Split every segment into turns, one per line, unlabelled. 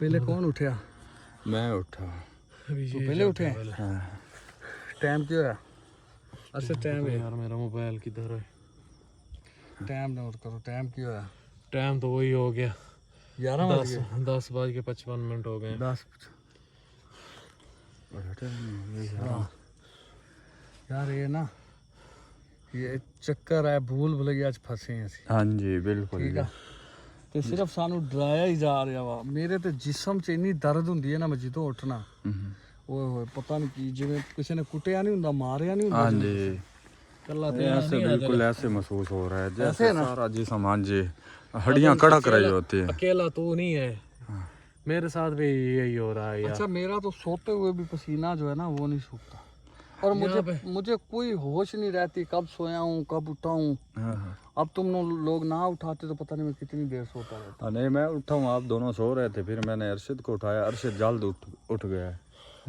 पहले कौन उठा?
मैं उठा।
तो पहले उठे? टाइम क्या है? अच्छा टाइम है
यार मेरा मोबाइल किधर है?
टाइम नोट करो, टाइम क्या है?
टाइम तो वही हो गया
11:55
हो गए।
10 यार ये ना ये चक्कर है, भूल भुलैया च फसे हैं ਅਸੀਂ।
हाँ जी बिल्कुल
ਠੀਕ ਆ ਤੇ ਸਿਰਫ ਸਾਨੂੰ ਡਰਾਇਆ ਹੀ ਜਾ ਰਿਹਾ ਵਾ। ਮੇਰੇ ਤੇ ਜਿਸਮ 'ਚ ਇੰਨੀ ਦਰਦ ਹੁੰਦੀ ਹੈ ਨਾ, ਮੈਂ ਜਦੋਂ ਉੱਠਣਾ ਓਏ ਹੋਏ ਪਤਾ ਨਹੀਂ ਕੀ, ਜਿਵੇਂ ਕਿਸੇ ਨੇ ਕੁੱਟਿਆ ਨਹੀਂ ਹੁੰਦਾ, ਮਾਰਿਆ ਨਹੀਂ ਹੁੰਦਾ।
हाँ जी
ਕੱਲਾ
ऐसे बिल्कुल ऐसे महसूस हो रहा है जैसे सारा जिस्म, हाँ जी हड्डियां कड़क रही होती है।
अकेला तू नहीं है, मेरे साथ भी यही हो रहा है यार।
अच्छा मेरा तो सोते हुए भी पसीना जो है ना वो नहीं सूखता, और मुझे कोई होश नहीं रहती कब सोया हूँ कब उठा हूँ। अब तुम लोग ना उठाते तो पता नहीं मैं कितनी देर सोता रहता।
नहीं मैं उठा हूँ, आप दोनों सो रहे थे, फिर मैंने अरशद को उठाया, अरशद जल्द उठ गया है।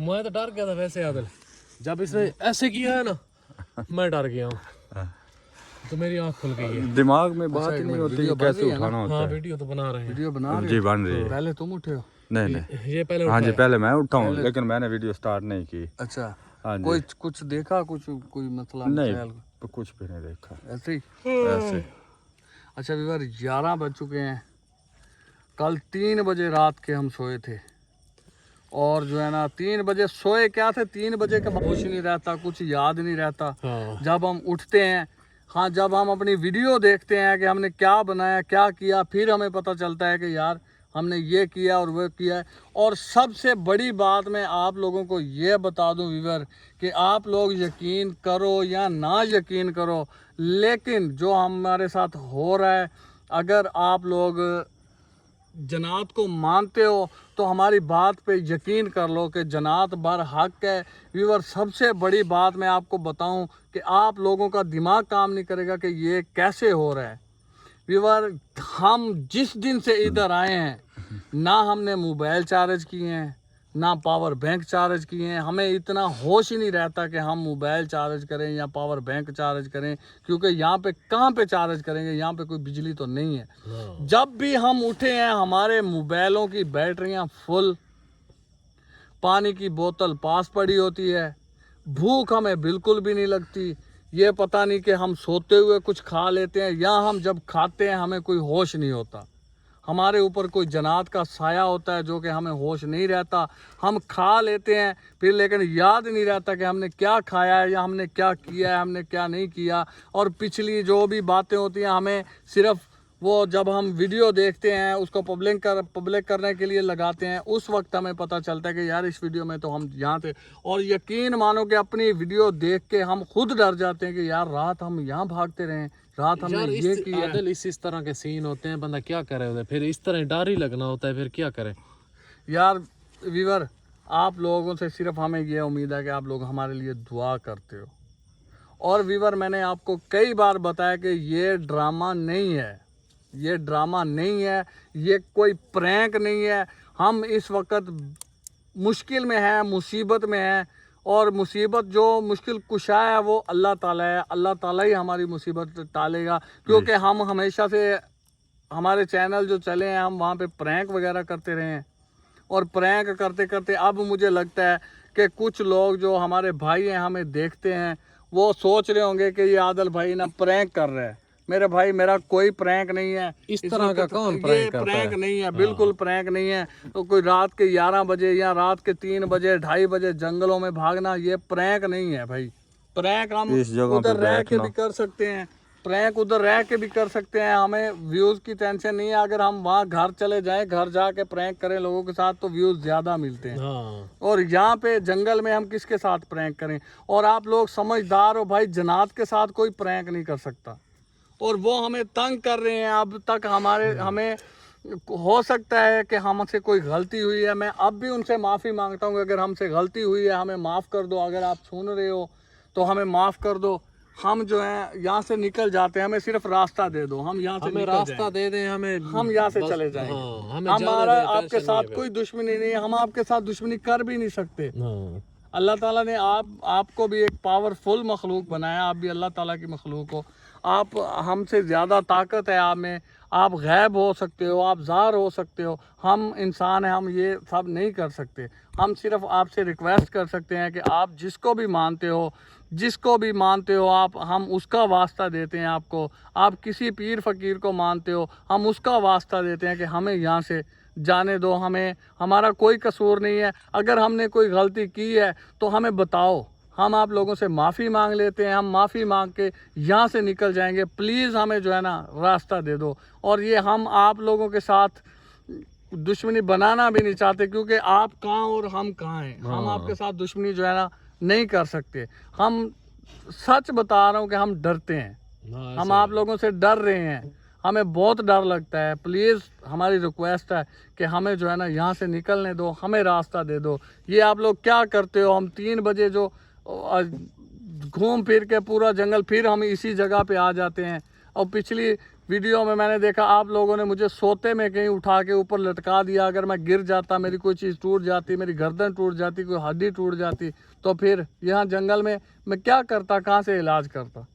मैं तो डर गया था वैसे आदिल, जब इसने ऐसे किया है ना मैं डर गया हूँ, तो मेरी आँख खुल गई है।
दिमाग में बात ही नहीं होती कि कैसे उठाना होता
हाँ
है।
वीडियो तो बना रहे हैं।
वीडियो बना रहे
जी
हो?
बन रही है।
पहले तुम उठे हो?
नहीं
ये पहले
हाँ जी
उठाया।
पहले मैं उठा हूँ, लेकिन मैंने वीडियो स्टार्ट नहीं की।
अच्छा
हाँ जी
कोई कुछ देखा, कोई मतलब
नहीं कुछ भी नहीं देखा,
ऐसे ही?
ऐसे।
अच्छा विवर 11 बज चुके हैं। कल 3 बजे रात के हम सोए थे, और जो है ना 3 बजे सोए क्या थे, 3 बजे का होश ही नहीं रहता, कुछ याद नहीं रहता। जब हम उठते हैं, हाँ जब हम अपनी वीडियो देखते हैं कि हमने क्या बनाया क्या किया, फिर हमें पता चलता है कि यार हमने ये किया और वो किया है। और सबसे बड़ी बात मैं आप लोगों को ये बता दूं व्यूअर कि आप लोग यकीन करो या ना यकीन करो, लेकिन जो हमारे साथ हो रहा है, अगर आप लोग जनात को मानते हो तो हमारी बात पे यकीन कर लो कि जनात बर हक है। व्यूअर सबसे बड़ी बात मैं आपको बताऊं कि आप लोगों का दिमाग काम नहीं करेगा कि ये कैसे हो रहा है। व्यूअर हम जिस दिन से इधर आए हैं, ना हमने मोबाइल चार्ज किए हैं, ना पावर बैंक चार्ज किए हैं। हमें इतना होश ही नहीं रहता कि हम मोबाइल चार्ज करें या पावर बैंक चार्ज करें, क्योंकि यहाँ पे कहाँ पे चार्ज करेंगे, यहाँ पे कोई बिजली तो नहीं है। जब भी हम उठे हैं हमारे मोबाइलों की बैटरियाँ फुल, पानी की बोतल पास पड़ी होती है, भूख हमें बिल्कुल भी नहीं लगती। ये पता नहीं कि हम सोते हुए कुछ खा लेते हैं, या हम जब खाते हैं हमें कोई होश नहीं होता, हमारे ऊपर कोई जनात का साया होता है जो कि हमें होश नहीं रहता। हम खा लेते हैं फिर लेकिन याद नहीं रहता कि हमने क्या खाया है या हमने क्या किया है, हमने क्या नहीं किया। और पिछली जो भी बातें होती हैं हमें सिर्फ वो जब हम वीडियो देखते हैं उसको पब्लिक करने के लिए लगाते हैं, उस वक्त हमें पता चलता है कि यार इस वीडियो में तो हम यहाँ थे। और यकीन मानो कि अपनी वीडियो देख के हम खुद डर जाते हैं कि यार रात हम यहाँ भागते रहे, रात हमने ये किया।
इस तरह के सीन होते हैं, बंदा क्या करे उधर, फिर इस तरह डर ही लगना होता है, फिर क्या करे।
यार वीवर आप लोगों से सिर्फ हमें ये उम्मीद है कि आप लोग हमारे लिए दुआ करते हो। और वीवर मैंने आपको कई बार बताया कि ये ड्रामा नहीं है, ये ड्रामा नहीं है, ये कोई प्रैंक नहीं है। हम इस वक्त मुश्किल में हैं, मुसीबत में हैं, और मुसीबत जो मुश्किल कुशा है वो अल्लाह ताला है। अल्लाह ताला ही हमारी मुसीबत टालेगा, क्योंकि हम हमेशा से हमारे चैनल जो चले हैं हम वहाँ पे प्रैंक वगैरह करते रहे हैं, और प्रैंक करते करते अब मुझे लगता है कि कुछ लोग जो हमारे भाई हैं हमें देखते हैं वो सोच रहे होंगे कि ये आदिल भाई ना प्रैंक कर रहे हैं। मेरे भाई मेरा कोई प्रैंक नहीं है,
इस तरह का कौन
प्रैंक करता है? प्रैंक नहीं है, बिल्कुल प्रैंक नहीं है। तो कोई रात के 11 बजे या रात के 3 बजे 2:30 बजे जंगलों में भागना ये प्रैंक नहीं है भाई। प्रैंक हम उधर रह के भी कर सकते हैं, प्रैंक उधर रह के भी कर सकते हैं, हमें व्यूज़ की टेंशन नहीं है। अगर हम वहाँ घर चले जाएं, घर जाके प्रैंक करें लोगों के साथ तो व्यूज़ ज़्यादा मिलते हैं। और यहाँ पे जंगल में हम किसके साथ प्रैंक करें? और आप लोग समझदार हो भाई, जनात के साथ कोई प्रैंक नहीं कर सकता, और वो हमें तंग कर रहे हैं। अब तक हमें हो सकता है कि हमसे कोई गलती हुई है, मैं अब भी उनसे माफ़ी मांगता हूँ। अगर हमसे गलती हुई है हमें माफ़ कर दो, अगर आप सुन रहे हो तो हमें माफ़ कर दो। हम जो है यहाँ से निकल जाते हैं, हमें सिर्फ रास्ता दे दो, हम यहाँ से
रास्ता दे दें, हम
यहाँ से चले जाएंगे। हमारा आपके साथ कोई दुश्मनी नहीं है, हम आपके साथ दुश्मनी कर भी नहीं सकते। अल्लाह ताला ने आपको भी एक पावरफुल मखलूक बनाया, आप भी अल्लाह ताला की मखलूक हो। आप हमसे ज़्यादा ताकत है आप में, आप गैब हो सकते हो, आप ज़ार हो सकते हो, हम इंसान हैं, हम ये सब नहीं कर सकते। हम सिर्फ आपसे रिक्वेस्ट कर सकते हैं कि आप जिसको भी मानते हो आप, हम उसका वास्ता देते हैं आपको। आप किसी पीर फ़कीर को मानते हो, हम उसका वास्ता देते हैं कि हमें यहाँ से जाने दो, हमें, हमारा कोई कसूर नहीं है। अगर हमने कोई गलती की है तो हमें बताओ, हम आप लोगों से माफ़ी मांग लेते हैं, हम माफ़ी मांग के यहाँ से निकल जाएंगे। प्लीज़ हमें जो है ना रास्ता दे दो। और ये हम आप लोगों के साथ दुश्मनी बनाना भी नहीं चाहते, क्योंकि आप कहाँ और हम कहाँ हैं। हम आपके साथ दुश्मनी जो है ना नहीं कर सकते। हम सच बता रहा हूँ कि हम डरते हैं, हम आप लोगों से डर रहे हैं, हमें बहुत डर लगता है। प्लीज़ हमारी रिक्वेस्ट है कि हमें जो है ना यहाँ से निकलने दो, हमें रास्ता दे दो। ये आप लोग क्या करते हो? हम 3 बजे जो घूम फिर के पूरा जंगल, फिर हम इसी जगह पे आ जाते हैं। और पिछली वीडियो में मैंने देखा आप लोगों ने मुझे सोते में कहीं उठा के ऊपर लटका दिया। अगर मैं गिर जाता, मेरी कोई चीज़ टूट जाती, मेरी गर्दन टूट जाती, कोई हड्डी टूट जाती, तो फिर यहाँ जंगल में मैं क्या करता, कहाँ से इलाज करता?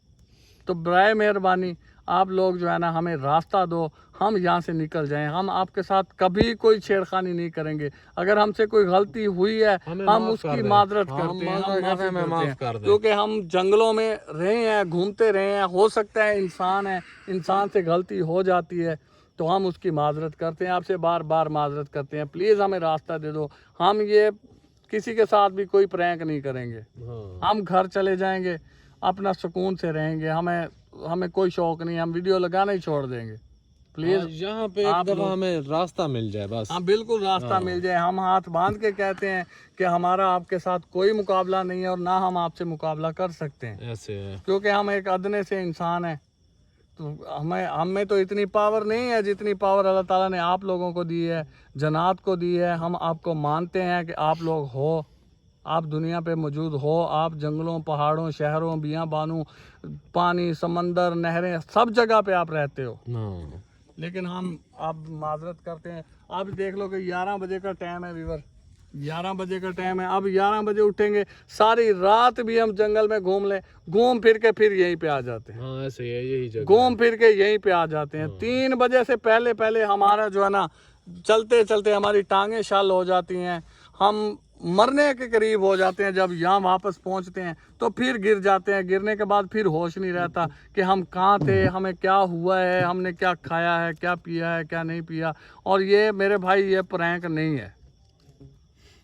तो बराए मेहरबानी आप लोग जो है ना हमें रास्ता दो, हम यहाँ से निकल जाएं। हम आपके साथ कभी कोई छेड़खानी नहीं करेंगे। अगर हमसे कोई गलती हुई है हम उसकी माजरत करते हैं, हम माफ़ी करते हैं, क्योंकि हम जंगलों में रहे हैं, घूमते रहे हैं। हो सकता है इंसान है, इंसान से गलती हो जाती है, तो हम उसकी माजरत करते हैं, आपसे बार बार माजरत करते हैं। प्लीज़ हमें रास्ता दे दो। हम ये किसी के साथ भी कोई प्रैंक नहीं करेंगे, हम घर चले जाएंगे, अपना सुकून से रहेंगे। हमें कोई शौक नहीं, हम वीडियो लगाना ही छोड़ देंगे। प्लीज
यहाँ पे एक दफा हमें रास्ता मिल जाए बस।
हाँ बिल्कुल रास्ता मिल जाए। हम हाथ बांध के कहते हैं कि हमारा आपके साथ कोई मुकाबला नहीं है और ना हम आपसे मुकाबला कर सकते हैं,
ऐसे है।
क्योंकि हम एक अदने से इंसान हैं। तो हमें तो इतनी पावर नहीं है जितनी पावर अल्लाह ताला ने आप लोगों को दी है, जन्नत को दी है। हम आपको मानते हैं कि आप लोग हो, आप दुनिया पे मौजूद हो, आप जंगलों, पहाड़ों, शहरों, बियाबानों, पानी, समंदर, नहरें, सब जगह पे आप रहते हो। लेकिन हम अब माजरत करते हैं। अब देख लो कि 11 बजे का टाइम है वीवर, 11 बजे का टाइम है। अब 11 बजे उठेंगे, सारी रात भी हम जंगल में घूम लें, घूम फिर के फिर यहीं पे आ जाते हैं।
हाँ ऐसे है, यही जगह
घूम फिर के यहीं पे आ जाते हैं। 3 बजे से पहले पहले हमारा जो है ना चलते चलते हमारी टांगें शल हो जाती हैं, हम मरने के करीब हो जाते हैं। जब यहाँ वापस पहुँचते हैं तो फिर गिर जाते हैं। गिरने के बाद फिर होश नहीं रहता कि हम कहाँ थे, हमें क्या हुआ है, हमने क्या खाया है, क्या पिया है, क्या नहीं पिया। और ये मेरे भाई ये प्रैंक नहीं है।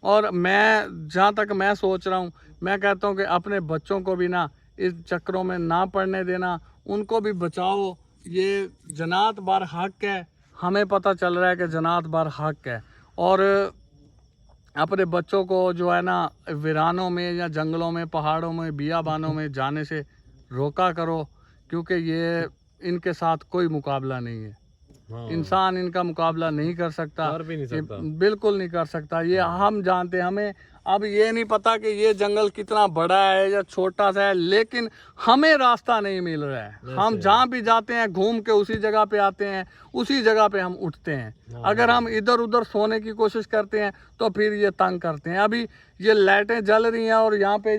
और मैं जहाँ तक मैं सोच रहा हूँ, मैं कहता हूँ कि अपने बच्चों को भी ना इस चक्रों में ना पड़ने देना, उनको भी बचाओ। ये जन्नत बार हक है, हमें पता चल रहा है कि जन्नत बार हक है। और अपने बच्चों को जो है ना वीरानों में या जंगलों में, पहाड़ों में, बियाबानों में जाने से रोका करो, क्योंकि ये इनके साथ कोई मुकाबला नहीं है। इंसान इनका मुकाबला नहीं कर सकता,
कर भी नहीं सकता।
बिल्कुल नहीं कर सकता। ये हम जानते हैं। हमें अब ये नहीं पता कि ये जंगल कितना बड़ा है या छोटा सा है, लेकिन हमें रास्ता नहीं मिल रहा है। हम जहाँ भी जाते हैं घूम के उसी जगह पे आते हैं, उसी जगह पे हम उठते हैं। अगर हम इधर उधर सोने की कोशिश करते हैं तो फिर ये तंग करते हैं। अभी ये लाइटें जल रही हैं और यहाँ पे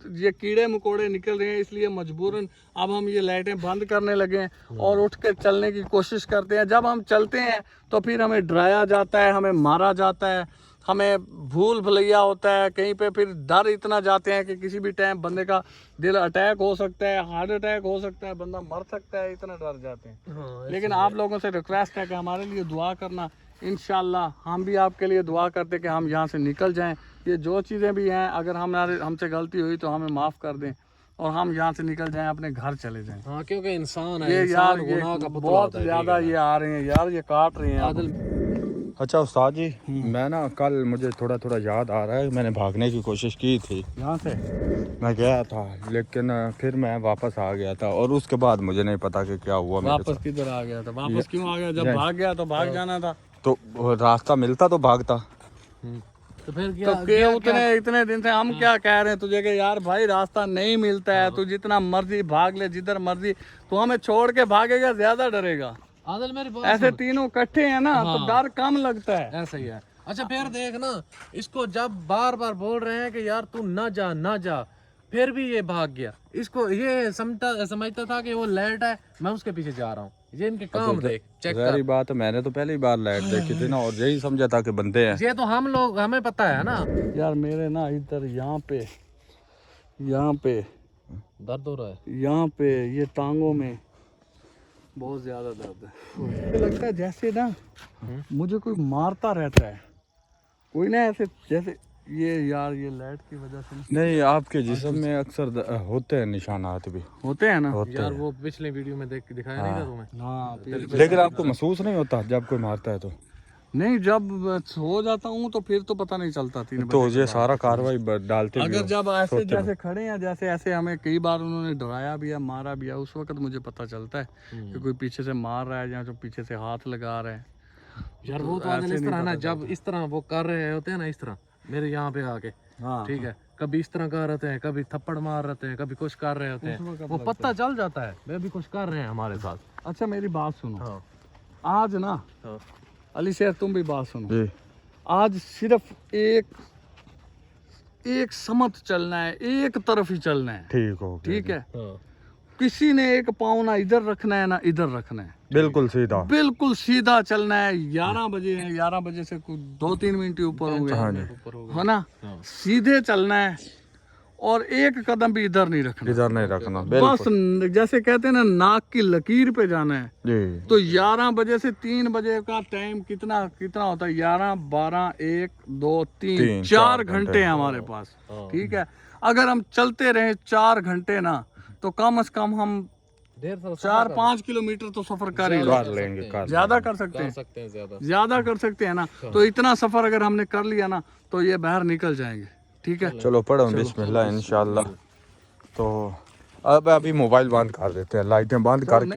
ये कीड़े मकोड़े निकल रहे हैं, इसलिए मजबूरन अब हम ये लाइटें बंद करने लगे हैं और उठ के चलने की कोशिश करते हैं। जब हम चलते हैं तो फिर हमें डराया जाता है, हमें मारा जाता है, हमें भूल भुलैया होता है कहीं पे। फिर डर इतना जाते हैं कि किसी भी टाइम बंदे का दिल अटैक हो सकता है, हार्ट अटैक हो सकता है, बंदा मर सकता है, इतना डर जाते हैं। लेकिन आप लोगों से रिक्वेस्ट है कि हमारे लिए दुआ करना। इंशाल्लाह हम भी आपके लिए दुआ करते कि हम यहाँ से निकल जाएं। ये जो चीज़ें भी हैं, अगर हमसे गलती हुई तो हमें माफ़ कर दें और हम यहाँ से निकल जाएं, अपने घर चले जाएं।
हाँ क्योंकि इंसान है,
ये
इंसान
यार ये
गुनाह का पुतला
बहुत
होता है।
ज़्यादा ये आ रहे हैं यार, ये काट रहे हैं।
अच्छा उस्ताद जी, मैं ना कल मुझे थोड़ा थोड़ा याद आ रहा है, मैंने भागने की कोशिश की थी
यहाँ से,
मैं गया था, लेकिन फिर मैं वापस आ गया था और उसके बाद मुझे नहीं पता कि क्या हुआ मेरे
वापस किधर आ गया था? वापस क्यों आ गया? जब भाग गया तो भाग जाना था।
तो वो रास्ता मिलता तो भागता।
तो फिर
तो इतने दिन से हम क्या कह रहे हैं तुझे कि यार भाई रास्ता नहीं मिलता है, तू जितना मर्जी भाग ले, जिधर मर्जी, तू हमें छोड़ के भागेगा ज्यादा डरेगा।
आदिल मेरी बात
ऐसे तीनों इकट्ठे हैं ना तो डर कम लगता है।
ऐसा ही है। अच्छा फिर देख ना, इसको जब बार बार बोल रहे हैं कि यार तू ना जा ना जा, फिर भी ये भाग गया। इसको ये समझता था कि वो लाइट है, मैं उसके पीछे जा रहा हूँ। ये इनके काम देख, चेक
सारी बात मैंने तो पहली बार लाइट देखी थी ना, और यही समझा था कि बंदे हैं।
ये तो हम लोग, हमें पता है ना।
यार मेरे ना इधर यहाँ पे
दर्द हो रहा है,
यहाँ पे ये टांगों में बहुत ज्यादा दर्द है। मुझे लगता है जैसे ना मुझे कोई मारता रहता है, कोई ना ऐसे जैसे ये यार ये लाइट की वजह से
नहीं, आपके जिस्म में अक्सर होते हैं निशानात भी
होते हैं ना।
होते
यार
हैं।
वो पिछले वीडियो में देख के दिखाया नहीं था तुम्हें?
हाँ
लेकिन आपको महसूस नहीं होता जब कोई मारता है तो?
नहीं, जब सो जाता हूँ तो फिर तो पता नहीं चलता 3 बजे
तो
के
ये
बाद।
सारा कार्रवाई डालते भी
अगर
हो,
जब ऐसे
सोते
जैसे खड़े हैं, जैसे ऐसे हमें कई बार उन्होंने डराया भी है, मारा भी है, उस वक्त मुझे पता चलता है कि कोई पीछे से मार रहा है या जो पीछे से हाथ लगा रहा है।
यार वो तो आदमी इस तरह ना, जब इस तरह वो कर रहे होते हैं ना, इस तरह मेरे यहाँ पे आके,
हाँ
ठीक है, कभी इस तरह कर रहते हैं, कभी थप्पड़ मार रहते हैं, कभी कुछ कर रहे होते हैं, वो पता चल जाता है वे भी कुछ कर रहे हैं हमारे साथ।
अच्छा मेरी बात सुनो,
हाँ
आज ना
हाँ
अली शेर तुम भी बात सुनो,
जी
आज सिर्फ एक समत चलना है, एक तरफ ही चलना है,
ठीक हो गया
ठीक
जी।
है।
हाँ
किसी ने एक पाँव ना इधर रखना है ना इधर रखना है,
बिल्कुल सीधा।
बिल्कुल सीधा चलना है। 11 बजे है, 11 बजे से कुछ 2-3 मिनट ही ऊपर हो
हाँ
गए,
जी,
ऊपर हो
है ना।
हाँ।
सीधे चलना है और एक कदम भी इधर नहीं रखना,
इधर नहीं रखना,
बस
बिल्कुल
जैसे कहते हैं ना नाक की लकीर पे जाना है।
जी।
तो 11 बजे से 3 बजे का टाइम कितना होता है? 11, 12, 1, 2, 3, 4 घंटे हैं हमारे पास, ठीक है। अगर हम चलते रहे 4 घंटे ना, तो कम से कम हम 4-5 किलोमीटर तो सफर कर ही
कर लेंगे, कर
ज्यादा कर सकते हैं, ज्यादा कर सकते हैं ना। तो इतना सफर अगर हमने कर लिया ना, तो ये बाहर निकल जाएंगे, ठीक है।
चलो पढ़ो बिस्मिल्लाह इंशाल्लाह। तो अब अभी मोबाइल बंद कर देते हैं, लाइटें बंद कर